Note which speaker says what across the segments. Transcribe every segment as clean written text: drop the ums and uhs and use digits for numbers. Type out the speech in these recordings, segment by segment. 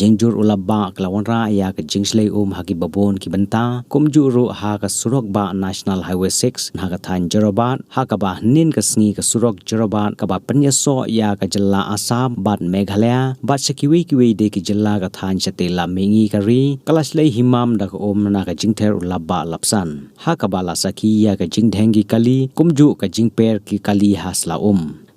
Speaker 1: jengjur ulabba ke lawanrah ya ke jingshlei haki babon ki benta kumju ru ha ke surok ba National Highway 6 ha ke thain Jorabat ha ke ba nin ke sngi ke surok Jorabat ke ba penyeso ya ke jela Assam bat Meghalaya bat sekiwi kiwi de ki jela ke thain chatela mengi kari kelas lei himam da ke om na ke jingther ulabba lapsan ha ke ba la saki ya ke jingdhengi kali kumju ke jingper ki kali hasla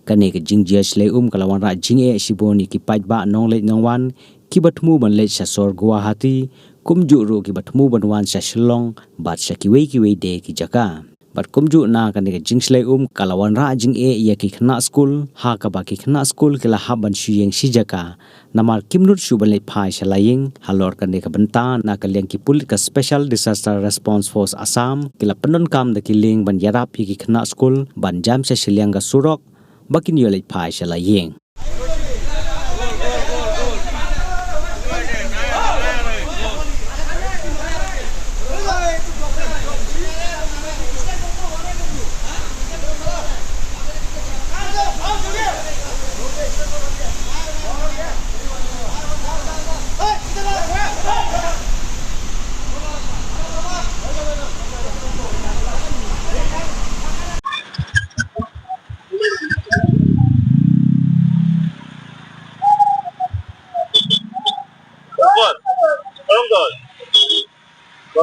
Speaker 1: kane ke jingjhlei kalawanrah jinge siboni ki pajba nonglei nongwan ki batmu ban leit sasor Guwahati kumju ru ki batmu banwan sa Shillong bat sakiwei kiwei de ki jaka bat kumju na kane ke jingshlei kalawanrah jinge ya ki khna school ha ka ba ki khna school ki la haban shuyeng si jaka namar kimnut shuban lei phai shalaying halor kane ke benta na ka leng ki pul ka special disaster response force Assam ki la penon kam de ki leng ban yarap ki khna school ban jam sa shiliang ga surok bakin yo leit phai shalayeng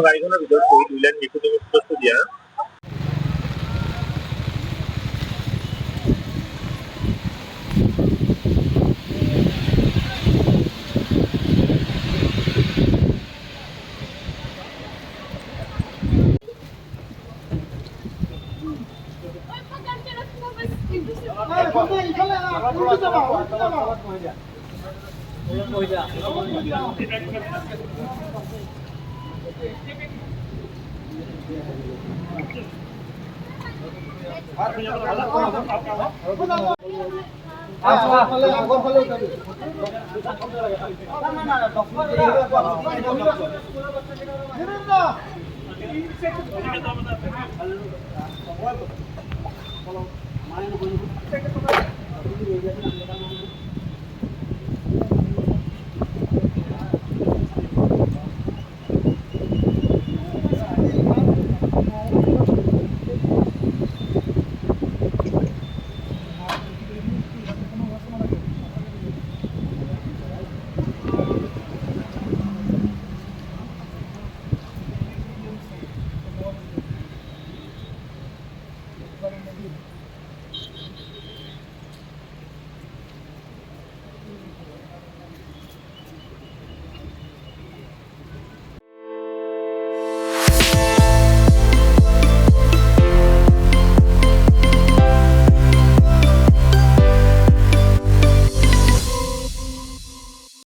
Speaker 2: গাড়ীখনৰ ভিতৰত বহি দুইলাইন লিখি তুমি বস্তু দিয়া